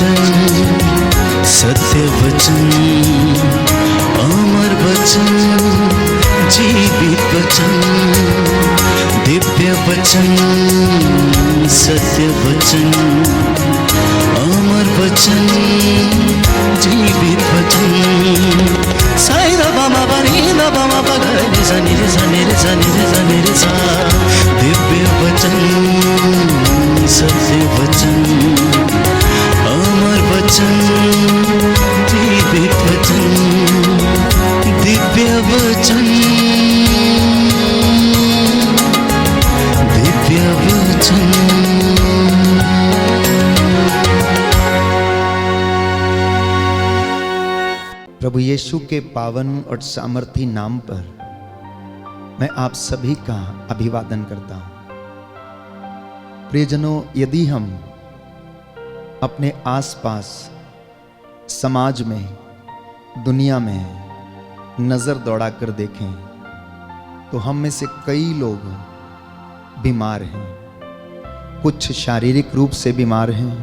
वचन, सत्य वचन, अमर वचन, जीवित वचन, दिव्य वचन, सत्य वचन, अमर वचन, जीवित वचन। साई दा बामा बनी दा बामा बगरे सा निरे सा निरे सा निरे सा निरे सा। दिव्य वचन, सत्य वचन, अमर वचन, जीवित वचन, दिव्य वचन, दिव्य वचन। प्रभु यीशु के पावन और सामर्थी नाम पर मैं आप सभी का अभिवादन करता हूं। प्रियजनों, यदि हम अपने आसपास समाज में, दुनिया में नज़र दौड़ाकर देखें तो हम में से कई लोग बीमार हैं। कुछ शारीरिक रूप से बीमार हैं,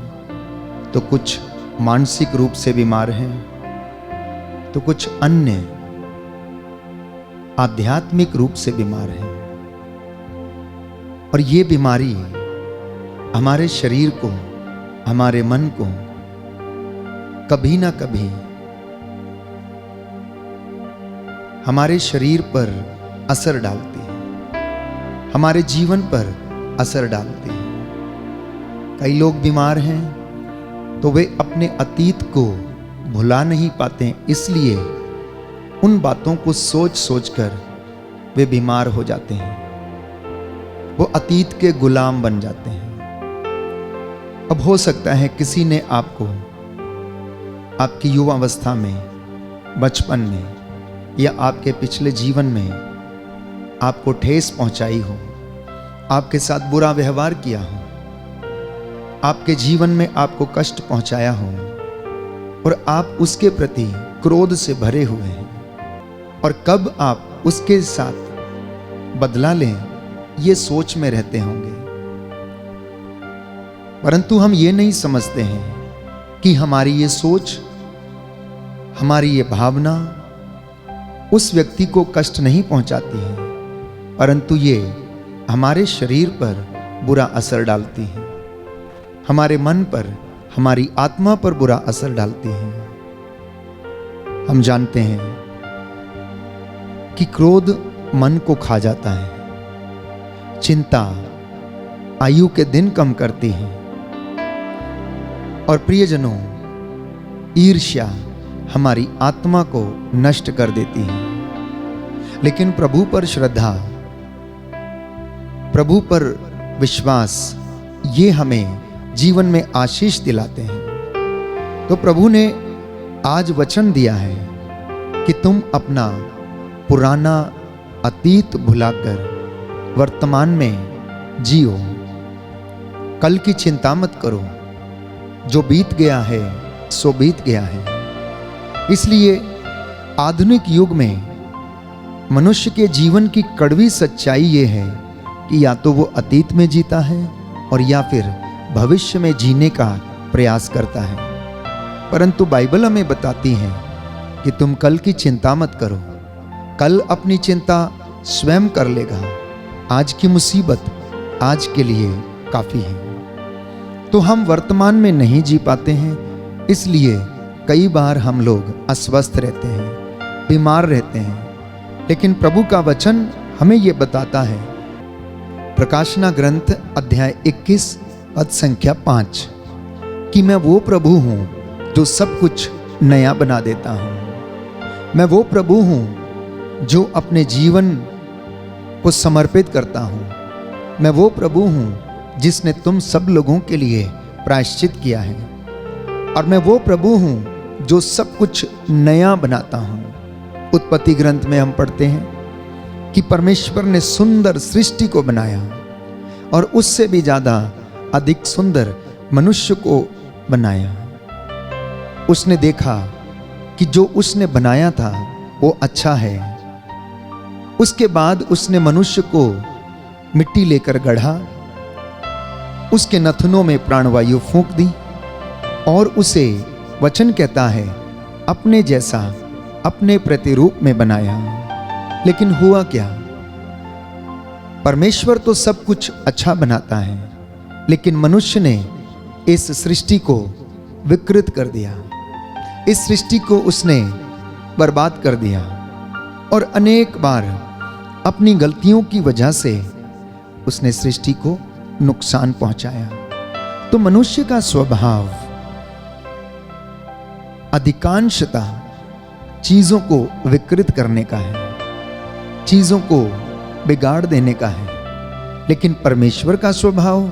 तो कुछ मानसिक रूप से बीमार हैं, तो कुछ अन्य आध्यात्मिक रूप से बीमार हैं। और ये बीमारी हमारे शरीर को, हमारे मन को कभी ना कभी हमारे शरीर पर असर डालती है, हमारे जीवन पर असर डालती है। कई लोग बीमार हैं तो वे अपने अतीत को भुला नहीं पाते, इसलिए उन बातों को सोच सोचकर वे बीमार हो जाते हैं। वो अतीत के गुलाम बन जाते हैं। अब हो सकता है किसी ने आपको आपकी युवावस्था में, बचपन में या आपके पिछले जीवन में आपको ठेस पहुंचाई हो, आपके साथ बुरा व्यवहार किया हो, आपके जीवन में आपको कष्ट पहुंचाया हो और आप उसके प्रति क्रोध से भरे हुए हैं। और कब आप उसके साथ बदला लें, ये सोच में रहते होंगे। परंतु हम ये नहीं समझते हैं कि हमारी ये सोच, हमारी ये भावना उस व्यक्ति को कष्ट नहीं पहुंचाती है, परंतु ये हमारे शरीर पर बुरा असर डालती है, हमारे मन पर, हमारी आत्मा पर बुरा असर डालती है। हम जानते हैं कि क्रोध मन को खा जाता है, चिंता आयु के दिन कम करती है, और प्रियजनों, ईर्ष्या हमारी आत्मा को नष्ट कर देती है। लेकिन प्रभु पर श्रद्धा, प्रभु पर विश्वास, ये हमें जीवन में आशीष दिलाते हैं। तो प्रभु ने आज वचन दिया है कि तुम अपना पुराना अतीत भुलाकर वर्तमान में जियो। कल की चिंता मत करो, जो बीत गया है सो बीत गया है। इसलिए आधुनिक युग में मनुष्य के जीवन की कड़वी सच्चाई ये है कि या तो वो अतीत में जीता है और या फिर भविष्य में जीने का प्रयास करता है। परंतु बाइबल हमें बताती है कि तुम कल की चिंता मत करो, कल अपनी चिंता स्वयं कर लेगा। आज की मुसीबत आज के लिए काफी है। तो हम वर्तमान में नहीं जी पाते हैं, इसलिए कई बार हम लोग अस्वस्थ रहते हैं, बीमार रहते हैं। लेकिन प्रभु का वचन हमें यह बताता है, प्रकाशना ग्रंथ अध्याय 21 पद संख्या 5, कि मैं वो प्रभु हूं जो सब कुछ नया बना देता हूं। मैं वो प्रभु हूं जो अपने जीवन को समर्पित करता हूं। मैं वो प्रभु हूं जिसने तुम सब लोगों के लिए प्रायश्चित किया है। और मैं वो प्रभु हूं जो सब कुछ नया बनाता हूं। उत्पत्ति ग्रंथ में हम पढ़ते हैं कि परमेश्वर ने सुंदर सृष्टि को बनाया और उससे भी ज्यादा अधिक सुंदर मनुष्य को बनाया। उसने देखा कि जो उसने बनाया था वो अच्छा है। उसके बाद उसने मनुष्य को मिट्टी लेकर गढ़ा, उसके नथनों में प्राणवायु फूंक दी और उसे वचन कहता है अपने जैसा अपने प्रतिरूप में बनाया। लेकिन हुआ क्या? परमेश्वर तो सब कुछ अच्छा बनाता है, लेकिन मनुष्य ने इस सृष्टि को विकृत कर दिया। इस सृष्टि को उसने बर्बाद कर दिया और अनेक बार अपनी गलतियों की वजह से उसने सृष्टि को नुकसान पहुंचाया। तो मनुष्य का स्वभाव अधिकांशतः चीजों को विकृत करने का है, चीजों को बिगाड़ देने का है। लेकिन परमेश्वर का स्वभाव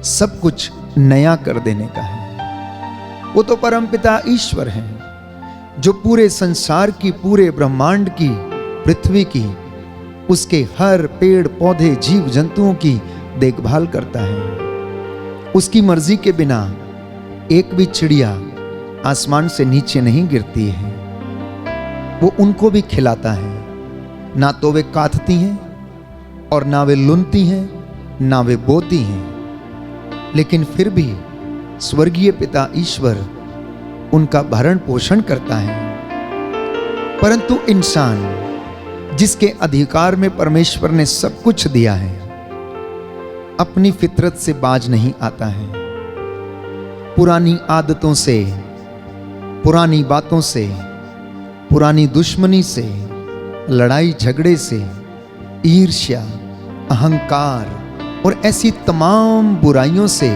सब कुछ नया कर देने का है। वो तो परमपिता ईश्वर है जो पूरे संसार की, पूरे ब्रह्मांड की, पृथ्वी की, उसके हर पेड़ पौधे जीव जंतुओं की देखभाल करता है। उसकी मर्जी के बिना एक भी चिड़िया आसमान से नीचे नहीं गिरती है। वो उनको भी खिलाता है। ना तो वे काटती हैं और ना वे लुनती हैं, ना वे बोती हैं, लेकिन फिर भी स्वर्गीय पिता ईश्वर उनका भरण पोषण करता है। परंतु इंसान जिसके अधिकार में परमेश्वर ने सब कुछ दिया है, अपनी फितरत से बाज नहीं आता है। पुरानी आदतों से, पुरानी बातों से, पुरानी दुश्मनी से, लड़ाई झगड़े से, ईर्ष्या, अहंकार और ऐसी तमाम बुराइयों से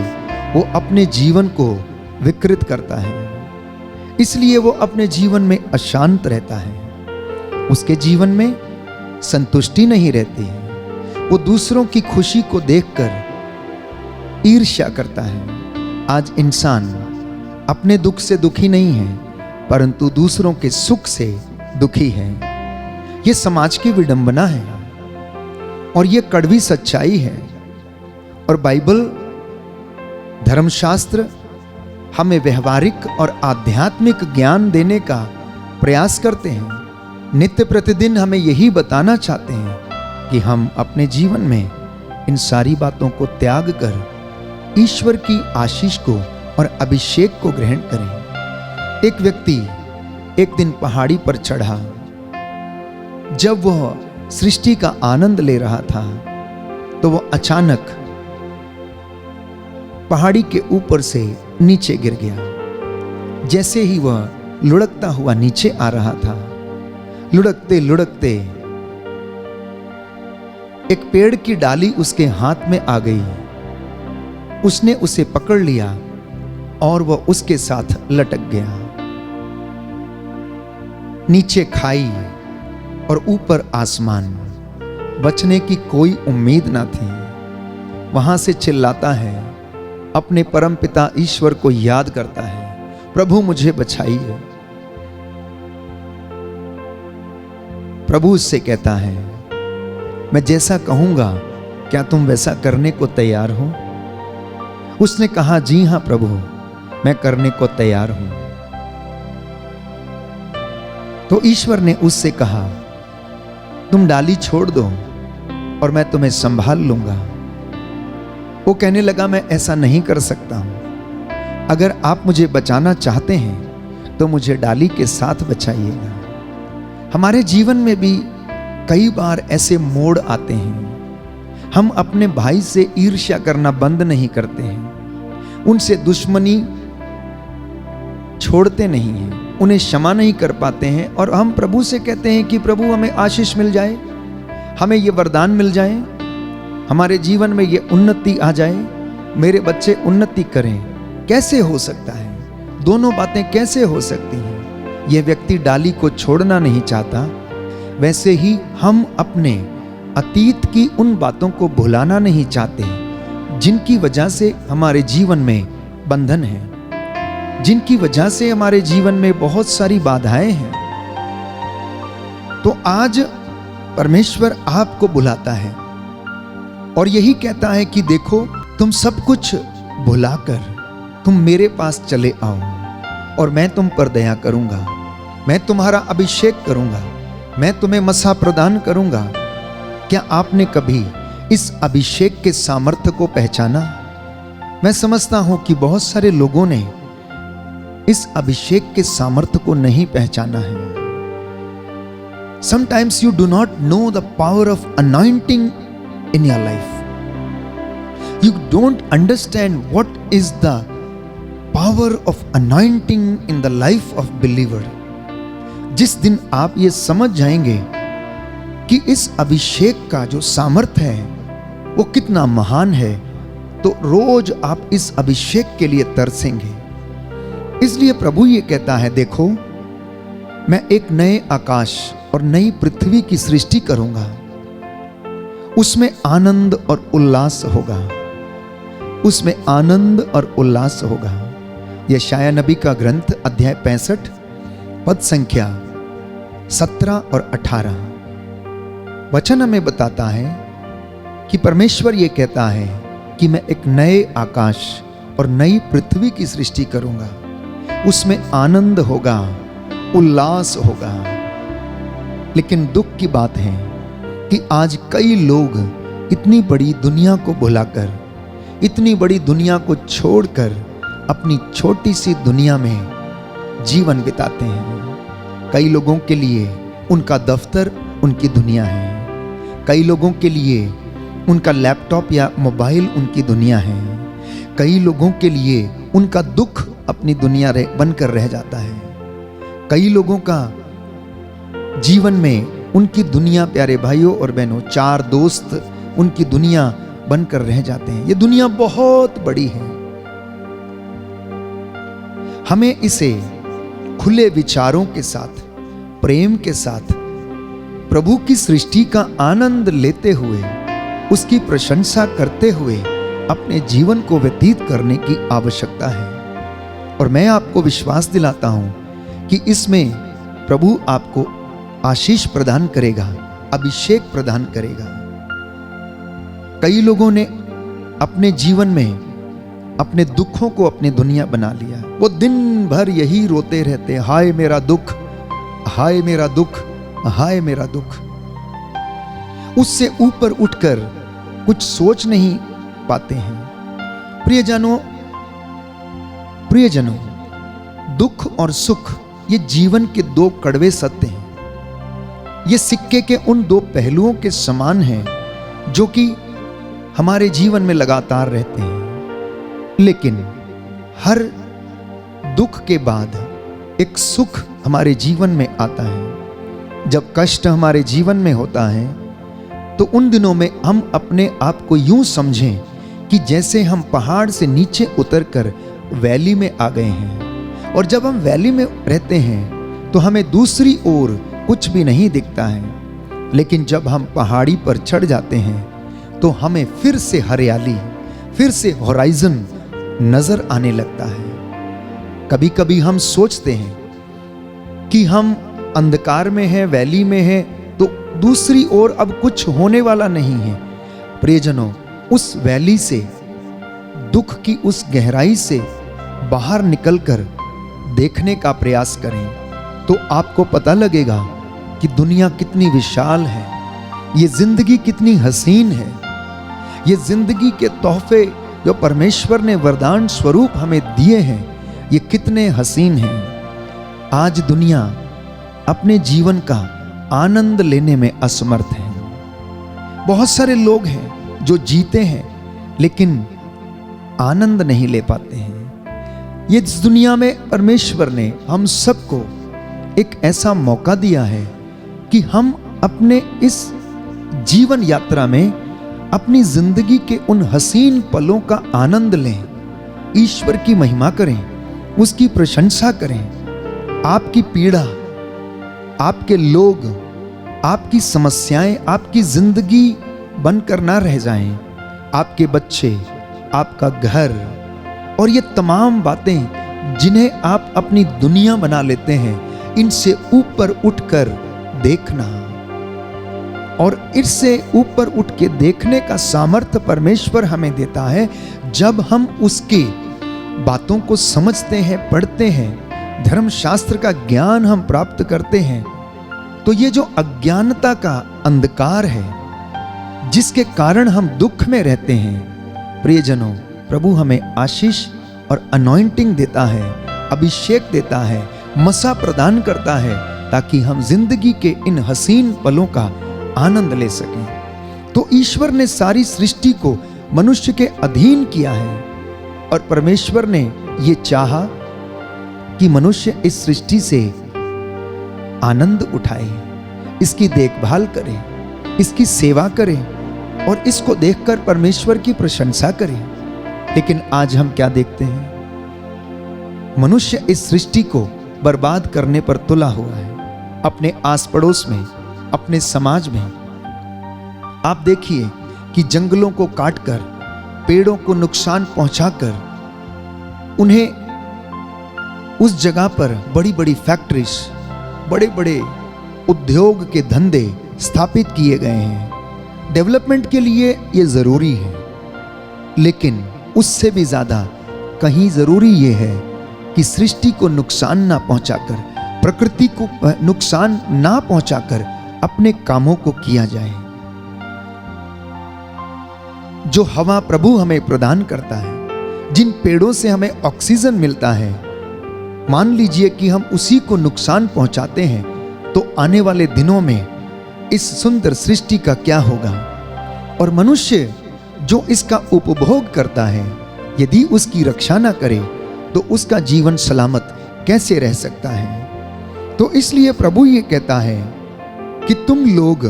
वो अपने जीवन को विकृत करता है। इसलिए वो अपने जीवन में अशांत रहता है। उसके जीवन में संतुष्टि नहीं रहती है। वो दूसरों की खुशी को देखकर ईर्ष्या करता है। आज इंसान अपने दुख से दुखी नहीं है, परंतु दूसरों के सुख से दुखी है। ये समाज की विडंबना है और ये कड़वी सच्चाई है। और बाइबल, धर्मशास्त्र हमें व्यवहारिक और आध्यात्मिक ज्ञान देने का प्रयास करते हैं। नित्य प्रतिदिन हमें यही बताना चाहते हैं कि हम अपने जीवन में इन सारी बातों को त्याग कर ईश्वर की आशीष को और अभिषेक को ग्रहण करें। एक व्यक्ति एक दिन पहाड़ी पर चढ़ा। जब वह सृष्टि का आनंद ले रहा था तो वह अचानक पहाड़ी के ऊपर से नीचे गिर गया। जैसे ही वह लुढ़कता हुआ नीचे आ रहा था, लुढ़कते लुढ़कते एक पेड़ की डाली उसके हाथ में आ गई। उसने उसे पकड़ लिया और वह उसके साथ लटक गया। नीचे खाई और ऊपर आसमान, बचने की कोई उम्मीद ना थी। वहां से चिल्लाता है, अपने परम पिता ईश्वर को याद करता है, प्रभु मुझे बचाइए। प्रभु उससे कहता है, मैं जैसा कहूंगा क्या तुम वैसा करने को तैयार हो? उसने कहा, जी हां प्रभु, मैं करने को तैयार हूं। तो ईश्वर ने उससे कहा, तुम डाली छोड़ दो और मैं तुम्हें संभाल लूंगा। वो कहने लगा, मैं ऐसा नहीं कर सकता हूं। अगर आप मुझे बचाना चाहते हैं तो मुझे डाली के साथ बचाइएगा। हमारे जीवन में भी कई बार ऐसे मोड़ आते हैं। हम अपने भाई से ईर्ष्या करना बंद नहीं करते हैं, उनसे दुश्मनी छोड़ते नहीं हैं, उन्हें क्षमा नहीं कर पाते हैं और हम प्रभु से कहते हैं कि प्रभु हमें आशीष मिल जाए, हमें ये वरदान मिल जाए, हमारे जीवन में ये उन्नति आ जाए, मेरे बच्चे उन्नति करें। कैसे हो सकता है? दोनों बातें कैसे हो सकती हैं? यह व्यक्ति डाली को छोड़ना नहीं चाहता, वैसे ही हम अपने अतीत की उन बातों को भुलाना नहीं चाहते जिनकी वजह से हमारे जीवन में बंधन है, जिनकी वजह से हमारे जीवन में बहुत सारी बाधाएं हैं। तो आज परमेश्वर आपको बुलाता है और यही कहता है कि देखो, तुम सब कुछ भुलाकर तुम मेरे पास चले आओ और मैं तुम पर दया करूंगा, मैं तुम्हारा अभिषेक करूंगा, मैं तुम्हें मसा प्रदान करूंगा। क्या आपने कभी इस अभिषेक के सामर्थ्य को पहचाना? मैं समझता हूं कि बहुत सारे लोगों ने इस अभिषेक के सामर्थ्य को नहीं पहचाना है। Sometimes you do not know the power of anointing in your life. You don't understand what is the power of anointing in the life of believer. जिस दिन आप ये समझ जाएंगे कि इस अभिषेक का जो सामर्थ्य है वो कितना महान है, तो रोज आप इस अभिषेक के लिए तरसेंगे। इसलिए प्रभु ये कहता है, देखो मैं एक नए आकाश और नई पृथ्वी की सृष्टि करूंगा, उसमें आनंद और उल्लास होगा, उसमें आनंद और उल्लास होगा। यशाया नबी का ग्रंथ अध्याय 65 पद संख्या 17 और 18 वचन हमें बताता है कि परमेश्वर ये कहता है कि मैं एक नए आकाश और नई पृथ्वी की सृष्टि करूंगा, उसमें आनंद होगा, उल्लास होगा। लेकिन दुख की बात है कि आज कई लोग इतनी बड़ी दुनिया को भुलाकर, इतनी बड़ी दुनिया को छोड़कर अपनी छोटी सी दुनिया में जीवन बिताते हैं। कई लोगों के लिए उनका दफ्तर उनकी दुनिया है, कई लोगों के लिए उनका लैपटॉप या मोबाइल उनकी दुनिया है, कई लोगों के लिए उनका दुख अपनी दुनिया बनकर रह जाता है, कई लोगों का जीवन में उनकी दुनिया, प्यारे भाइयों और बहनों, 4 दोस्त उनकी दुनिया बनकर रह जाते हैं। ये दुनिया बहुत बड़ी है। हमें इसे खुले विचारों के साथ, प्रेम के साथ, प्रभु की सृष्टि का आनंद लेते हुए, उसकी प्रशंसा करते हुए अपने जीवन को व्यतीत करने की आवश्यकता है। और मैं आपको विश्वास दिलाता हूं कि इसमें प्रभु आपको आशीष प्रदान करेगा, अभिषेक प्रदान करेगा। कई लोगों ने अपने जीवन में अपने दुखों को अपनी दुनिया बना लिया। वो दिन भर यही रोते रहते, हाय मेरा दुख, हाय मेरा दुख, हाय मेरा दुख। उससे ऊपर उठकर कुछ सोच नहीं पाते हैं। प्रियजनों, दुख और सुख ये जीवन के 2 कड़वे सत्य हैं। ये सिक्के के उन 2 पहलुओं के समान हैं जो कि हमारे जीवन में लगातार रहते हैं। लेकिन हर दुख के बाद एक सुख हमारे जीवन में आता है। जब कष्ट हमारे जीवन में होता है तो उन दिनों में हम अपने आप को यूं समझें कि जैसे हम पहाड़ से नीचे उतरकर वैली में आ गए हैं। और जब हम वैली में रहते हैं तो हमें दूसरी ओर कुछ भी नहीं दिखता है। लेकिन जब हम पहाड़ी पर चढ़ जाते हैं तो हमें फिर से हरियाली, फिर से होराइजन नजर आने लगता है। कभी कभी हम सोचते हैं कि हम अंधकार में हैं, वैली में हैं, तो दूसरी ओर अब कुछ होने वाला नहीं है। प्रियजनों, उस वैली से, दुख की उस गहराई से बाहर निकलकर देखने का प्रयास करें तो आपको पता लगेगा कि दुनिया कितनी विशाल है, ये जिंदगी कितनी हसीन है, ये जिंदगी के तोहफे जो परमेश्वर ने वरदान स्वरूप हमें दिए हैं, ये कितने हसीन हैं। आज दुनिया अपने जीवन का आनंद लेने में असमर्थ है। बहुत सारे लोग हैं जो जीते हैं लेकिन आनंद नहीं ले पाते हैं। ये इस दुनिया में परमेश्वर ने हम सबको एक ऐसा मौका दिया है कि हम अपने इस जीवन यात्रा में अपनी जिंदगी के उन हसीन पलों का आनंद लें, ईश्वर की महिमा करें, उसकी प्रशंसा करें। आपकी पीड़ा, आपके लोग, आपकी समस्याएं आपकी जिंदगी बनकर ना रह जाएं। आपके बच्चे, आपका घर और ये तमाम बातें जिन्हें आप अपनी दुनिया बना लेते हैं, इनसे ऊपर उठकर देखना, और इससे ऊपर उठ के देखने का सामर्थ्य परमेश्वर हमें देता है जब हम उसकी बातों को समझते हैं, पढ़ते हैं, धर्मशास्त्र का ज्ञान हम प्राप्त करते हैं। तो ये जो अज्ञानता का अंधकार है जिसके कारण हम दुख में रहते हैं, प्रियजनों, प्रभु हमें आशीष और अनॉइंटिंग देता है, अभिषेक देता है, मसा प्रदान करता है, ताकि हम जिंदगी के इन हसीन पलों का आनंद ले सकें। तो ईश्वर ने सारी सृष्टि को मनुष्य के अधीन किया है और परमेश्वर ने ये चाहा कि मनुष्य इस सृष्टि से आनंद उठाए, इसकी देखभाल करे, इसकी सेवा करे और इसको देखकर परमेश्वर की प्रशंसा करे। लेकिन आज हम क्या देखते हैं? मनुष्य इस सृष्टि को बर्बाद करने पर तुला हुआ है, अपने आस पड़ोस में, अपने समाज में। आप देखिए कि जंगलों को काटकर, पेड़ों को नुकसान पहुंचाकर, उन्हें उस जगह पर बड़ी बड़ी फैक्ट्रीज, बड़े बड़े उद्योग के धंधे स्थापित किए गए हैं। डेवलपमेंट के लिए ये जरूरी है, लेकिन उससे भी ज्यादा कहीं जरूरी ये है कि सृष्टि को नुकसान ना पहुंचाकर, प्रकृति को नुकसान ना पहुंचाकर अपने कामों को किया जाए। जो हवा प्रभु हमें प्रदान करता है, जिन पेड़ों से हमें ऑक्सीजन मिलता है, मान लीजिए कि हम उसी को नुकसान पहुंचाते हैं, तो आने वाले दिनों में इस सुंदर सृष्टि का क्या होगा? और मनुष्य जो इसका उपभोग करता है, यदि उसकी रक्षा ना करे तो उसका जीवन सलामत कैसे रह सकता है? तो इसलिए प्रभु ये कहता है कि तुम लोग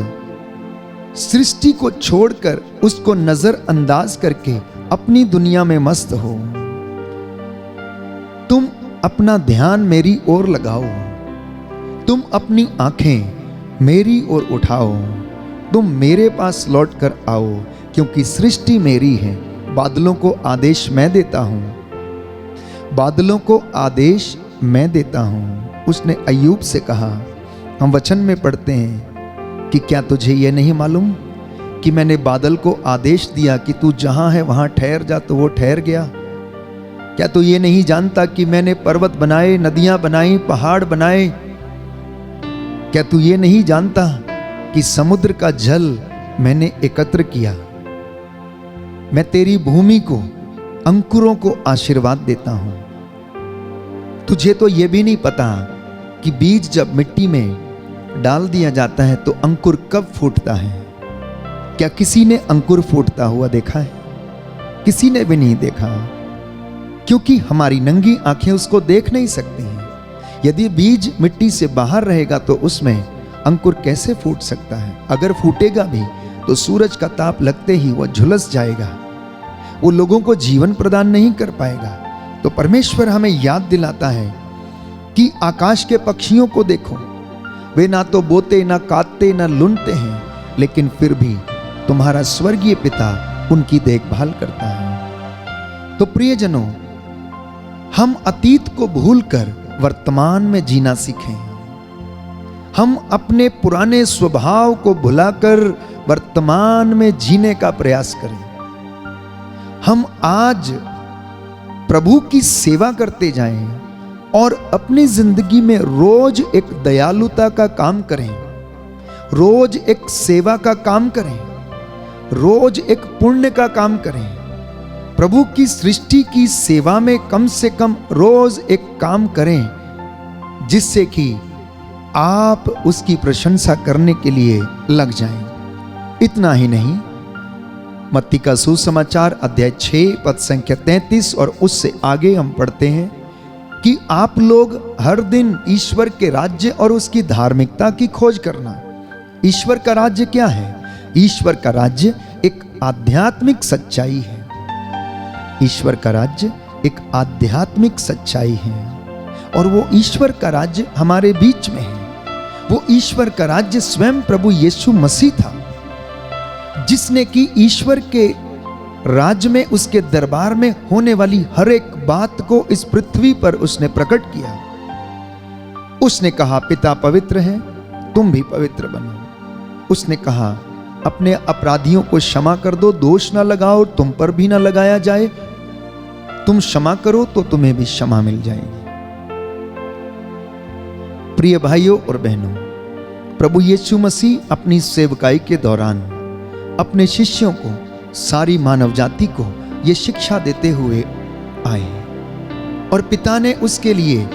सृष्टि को छोड़कर, उसको नजरअंदाज करके अपनी दुनिया में मस्त हो। तुम अपना ध्यान मेरी ओर लगाओ, तुम अपनी आंखें मेरी ओर उठाओ, तुम मेरे पास लौट कर आओ, क्योंकि सृष्टि मेरी है। बादलों को आदेश मैं देता हूं, बादलों को आदेश मैं देता हूं। उसने अय्यूब से कहा, हम वचन में पढ़ते हैं कि क्या तुझे यह नहीं मालूम कि मैंने बादल को आदेश दिया कि तू जहां है वहां ठहर जा, तो वो ठहर गया। क्या तू ये नहीं जानता कि मैंने पर्वत बनाए, नदियां बनाई, पहाड़ बनाए? क्या तू ये नहीं जानता कि समुद्र का जल मैंने एकत्र किया? मैं तेरी भूमि को, अंकुरों को आशीर्वाद देता हूं। तुझे तो यह भी नहीं पता कि बीज जब मिट्टी में डाल दिया जाता है तो अंकुर कब फूटता है। क्या किसी ने अंकुर फूटता हुआ देखा है? किसी ने भी नहीं देखा, क्योंकि हमारी नंगी आंखें उसको देख नहीं सकती हैं। यदि बीज मिट्टी से बाहर रहेगा तो उसमें अंकुर कैसे फूट सकता है? अगर फूटेगा भी तो सूरज का ताप लगते ही वह झुलस जाएगा, वो लोगों को जीवन प्रदान नहीं कर पाएगा। तो परमेश्वर हमें याद दिलाता है कि आकाश के पक्षियों को देखो, वे ना तो बोते, ना काटते, ना लुनते हैं, लेकिन फिर भी तुम्हारा स्वर्गीय पिता उनकी देखभाल करता है। तो प्रियजनों, हम अतीत को भूलकर वर्तमान में जीना सीखें। हम अपने पुराने स्वभाव को भुलाकर वर्तमान में जीने का प्रयास करें। हम आज प्रभु की सेवा करते जाएं और अपनी जिंदगी में रोज एक दयालुता का काम करें, रोज एक सेवा का काम करें, रोज एक पुण्य का काम करें। प्रभु की सृष्टि की सेवा में कम से कम रोज एक काम करें, जिससे कि आप उसकी प्रशंसा करने के लिए लग जाएं। इतना ही नहीं, मत्ती का सुसमाचार अध्याय 6 पद संख्या 33 और उससे आगे हम पढ़ते हैं कि आप लोग हर दिन ईश्वर के राज्य और उसकी धार्मिकता की खोज करना। ईश्वर का राज्य क्या है? ईश्वर का राज्य एक आध्यात्मिक सच्चाई है। ईश्वर का राज्य एक आध्यात्मिक सच्चाई है, और वो ईश्वर का राज्य हमारे बीच में है। वो ईश्वर का राज्य स्वयं प्रभु यीशु मसीह था, जिसने कि ईश्वर के राज्य में, उसके दरबार में होने वाली हर एक बात को इस पृथ्वी पर उसने प्रकट किया। उसने कहा, पिता पवित्र है, तुम भी पवित्र बनो। उसने कहा, अपने अपराधियों को क्षमा कर दो, दोष ना लगाओ, तुम पर भी ना लगाया जाए। तुम क्षमा करो तो तुम्हें भी क्षमा मिल जाएगी। प्रिय भाइयों और बहनों, प्रभु यीशु मसीह अपनी सेवकाई के दौरान अपने शिष्यों को, सारी मानव जाति को ये शिक्षा देते हुए आए और पिता ने उसके लिए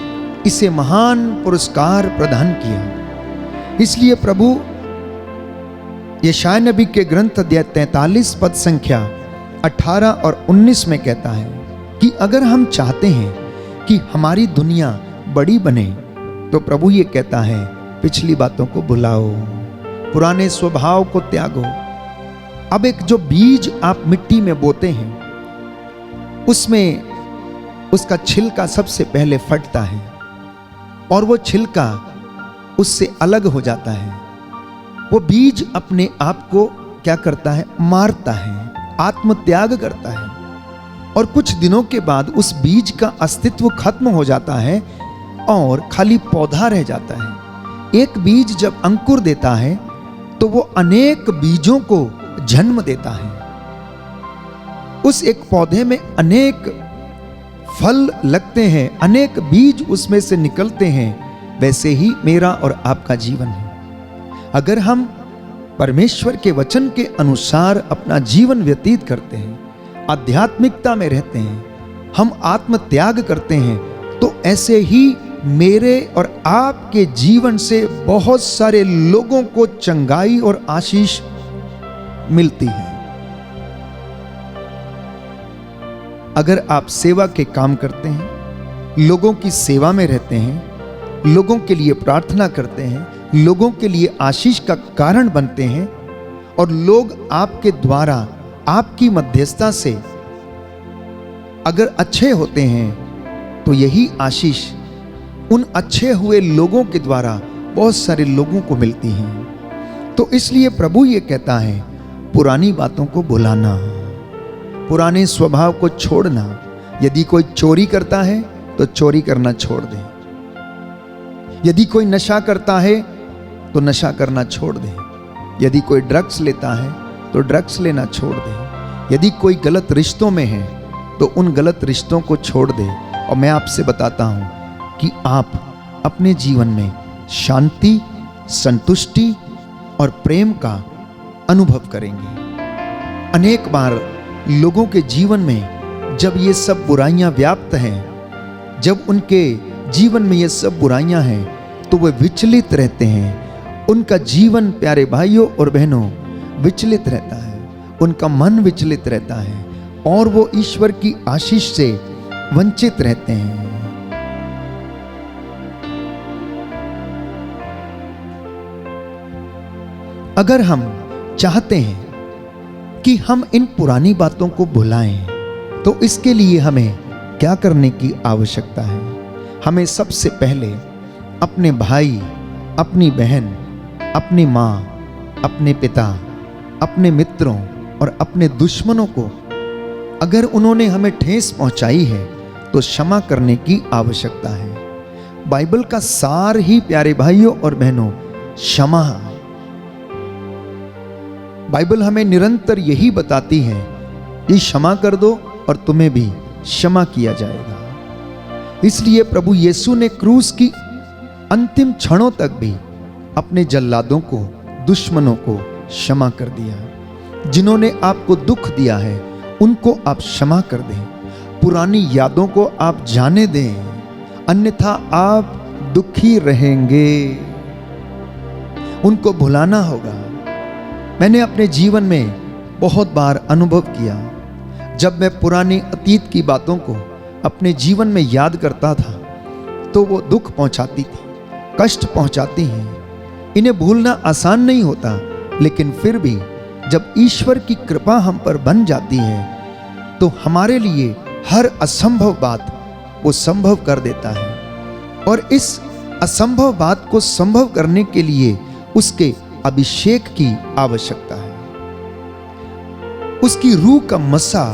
इसे महान पुरस्कार प्रदान किया। इसलिए प्रभु यशायाह नबी के ग्रंथ अध्याय 43 पद संख्या 18 और 19 में कहता है कि अगर हम चाहते हैं कि हमारी दुनिया बड़ी बने तो प्रभु ये कहता है पिछली बातों को भुलाओ, पुराने स्वभाव को त्यागो। अब एक जो बीज आप मिट्टी में बोते हैं उसमें उसका छिलका सबसे पहले फटता है और वो छिलका उससे अलग हो जाता है। वो बीज अपने आप को क्या करता है? मारता है, आत्मत्याग करता है और कुछ दिनों के बाद उस बीज का अस्तित्व खत्म हो जाता है और खाली पौधा रह जाता है। एक बीज जब अंकुर देता है तो वो अनेक बीजों को जन्म देता है। उस एक पौधे में अनेक फल लगते हैं, अनेक बीज उसमें से निकलते हैं। वैसे ही मेरा और आपका जीवन है। अगर हम परमेश्वर के वचन के अनुसार अपना जीवन व्यतीत करते हैं, आध्यात्मिकता में रहते हैं, हम आत्म त्याग करते हैं, तो ऐसे ही मेरे और आपके जीवन से बहुत सारे लोगों को चंगाई और आशीष मिलती है। अगर आप सेवा के काम करते हैं, लोगों की सेवा में रहते हैं, लोगों के लिए प्रार्थना करते हैं, लोगों के लिए आशीष का कारण बनते हैं और लोग आपके द्वारा, आपकी मध्यस्थता से अगर अच्छे होते हैं तो यही आशीष उन अच्छे हुए लोगों के द्वारा बहुत सारे लोगों को मिलती हैं। तो इसलिए प्रभु ये कहता है पुरानी बातों को भुलाना, पुराने स्वभाव को छोड़ना। यदि कोई चोरी करता है तो चोरी करना छोड़ दे, यदि कोई नशा करता है तो नशा करना छोड़ दे, यदि कोई ड्रग्स लेता है तो ड्रग्स लेना छोड़ दे, यदि कोई गलत रिश्तों में है तो उन गलत रिश्तों को छोड़ दे। और मैं आपसे बताता हूं कि आप अपने जीवन में शांति, संतुष्टि और प्रेम का अनुभव करेंगे। अनेक बार लोगों के जीवन में जब ये सब बुराइयां व्याप्त हैं, जब उनके जीवन में ये सब बुराइयां हैं, तो वे विचलित रहते हैं। उनका जीवन प्यारे भाइयों और बहनों विचलित रहता है, उनका मन विचलित रहता है और वो ईश्वर की आशीष से वंचित रहते हैं। अगर हम चाहते हैं कि हम इन पुरानी बातों को भुलाएं, तो इसके लिए हमें क्या करने की आवश्यकता है? हमें सबसे पहले अपने भाई, अपनी बहन, अपनी माँ, अपने पिता, अपने मित्रों और अपने दुश्मनों को अगर उन्होंने हमें ठेस पहुंचाई है तो क्षमा करने की आवश्यकता है। बाइबल का सार ही प्यारे भाइयों और बहनों क्षमा। बाइबल हमें निरंतर यही बताती है कि क्षमा कर दो और तुम्हें भी क्षमा किया जाएगा। इसलिए प्रभु यीशु ने क्रूस की अंतिम क्षणों तक भी अपने जल्लादों को, दुश्मनों को क्षमा कर दिया। जिन्होंने आपको दुख दिया है उनको आप क्षमा कर दें, पुरानी यादों को आप जाने दें, अन्यथा आप दुखी रहेंगे। उनको भुलाना होगा। मैंने अपने जीवन में बहुत बार अनुभव किया, जब मैं पुराने अतीत की बातों को अपने जीवन में याद करता था तो वो दुख पहुंचाती थी, कष्ट पहुंचाती हैं। इन्हें भूलना आसान नहीं होता, लेकिन फिर भी जब ईश्वर की कृपा हम पर बन जाती है तो हमारे लिए हर असंभव बात वो संभव कर देता है। और इस असंभव बात को संभव करने के लिए उसके अभिषेक की आवश्यकता है, उसकी रूह का मसा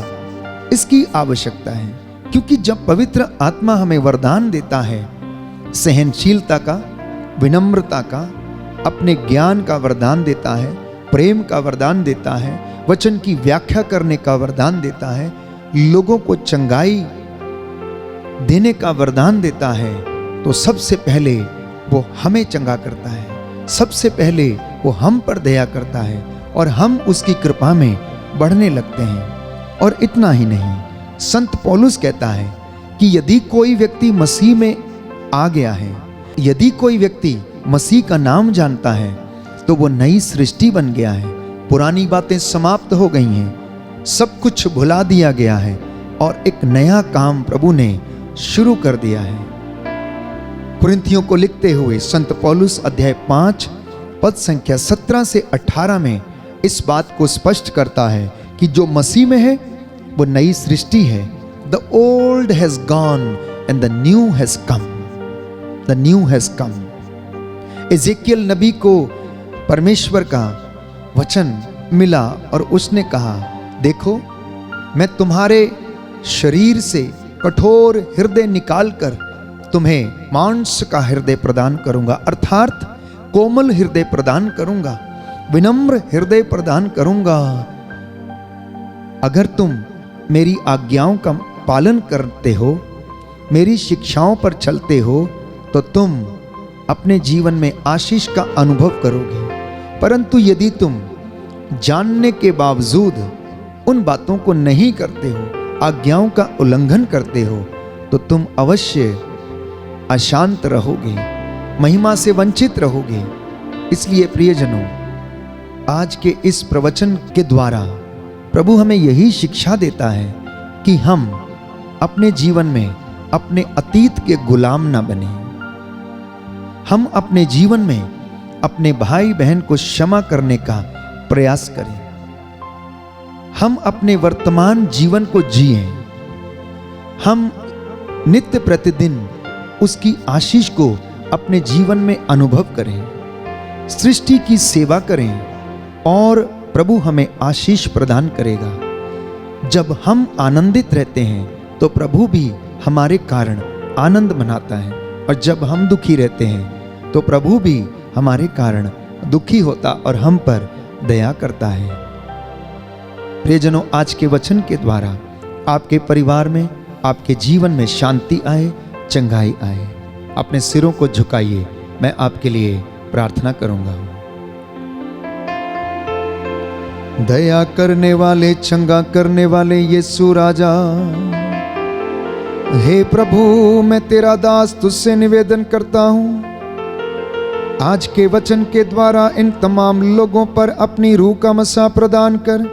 इसकी आवश्यकता है। क्योंकि जब पवित्र आत्मा हमें वरदान देता है, सहनशीलता का, विनम्रता का, अपने ज्ञान का वरदान देता है, प्रेम का वरदान देता है, वचन की व्याख्या करने का वरदान देता है, लोगों को चंगाई देने का वरदान देता है, तो सबसे पहले वो हमें चंगा करता है, सबसे पहले वो हम पर दया करता है और हम उसकी कृपा में बढ़ने लगते हैं। और इतना ही नहीं, संत पौलुस कहता है कि यदि कोई व्यक्ति मसीह में आ गया है, यदि कोई व्यक्ति मसीह का नाम जानता है, तो वो नई सृष्टि बन गया है। पुरानी बातें समाप्त हो गई हैं, सब कुछ भुला दिया गया है और एक नया काम प्रभु ने शुरू कर दिया है। कुरिन्थियों को लिखते हुए संत पौलुस अध्याय 5 पद संख्या 17 से 18 में इस बात को स्पष्ट करता है कि जो मसीह में है वो नई सृष्टि है। The old has gone and the new has come, the new has come. Ezekiel नबी को परमेश्वर का वचन मिला और उसने कहा, देखो मैं तुम्हारे शरीर से कठोर हृदय निकालकर तुम्हें मांस का हृदय प्रदान करूंगा, अर्थात कोमल हृदय प्रदान करूंगा, विनम्र हृदय प्रदान करूंगा। अगर तुम मेरी आज्ञाओं का पालन करते हो, मेरी शिक्षाओं पर चलते हो, तो तुम अपने जीवन में आशीष का अनुभव करोगे। परंतु यदि तुम जानने के बावजूद उन बातों को नहीं करते हो, आज्ञाओं का उल्लंघन करते हो, तो तुम अवश्य अशांत रहोगे, महिमा से वंचित रहोगे। इसलिए प्रियजनों, आज के इस प्रवचन के द्वारा प्रभु हमें यही शिक्षा देता है कि हम अपने जीवन में अपने अतीत के गुलाम ना बने। हम अपने जीवन में अपने भाई बहन को क्षमा करने का प्रयास करें। हम अपने वर्तमान जीवन को जिएं। हम नित्य प्रतिदिन उसकी आशीष को अपने जीवन में अनुभव करें, सृष्टि की सेवा करें और प्रभु हमें आशीष प्रदान करेगा। जब हम आनंदित रहते हैं तो प्रभु भी हमारे कारण आनंद मनाता है, और जब हम दुखी रहते हैं तो प्रभु भी हमारे कारण दुखी होता और हम पर दया करता है। प्रियजनों, आज के वचन के द्वारा आपके परिवार में, आपके जीवन में शांति आए, चंगाई आए। अपने सिरों को झुकाइए, मैं आपके लिए प्रार्थना करूंगा। दया करने वाले, चंगा करने वाले यीशु राजा, हे प्रभु, मैं तेरा दास तुझसे निवेदन करता हूं, आज के वचन के द्वारा इन तमाम लोगों पर अपनी रूह का मसा प्रदान कर।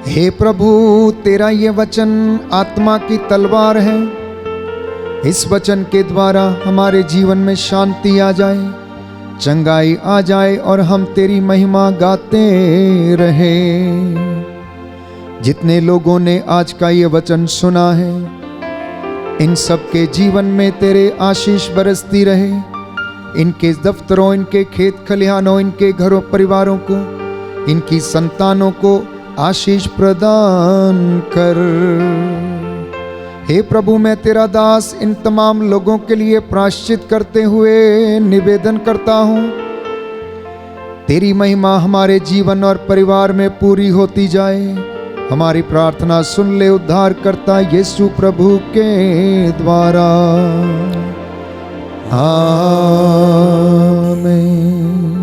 हे प्रभु, तेरा ये वचन आत्मा की तलवार है। इस वचन के द्वारा हमारे जीवन में शांति आ जाए, चंगाई आ जाए और हम तेरी महिमा गाते रहे। जितने लोगों ने आज का ये वचन सुना है, इन सब के जीवन में तेरे आशीष बरसती रहे। इनके दफ्तरों, इनके खेत खलिहानों, इनके घरों परिवारों को, इनकी संतानों को आशीष प्रदान कर। हे प्रभु, मैं तेरा दास इन तमाम लोगों के लिए प्रायश्चित करते हुए निवेदन करता हूं, तेरी महिमा हमारे जीवन और परिवार में पूरी होती जाए। हमारी प्रार्थना सुन ले उद्धार करता यीशु प्रभु के द्वारा। आमीन।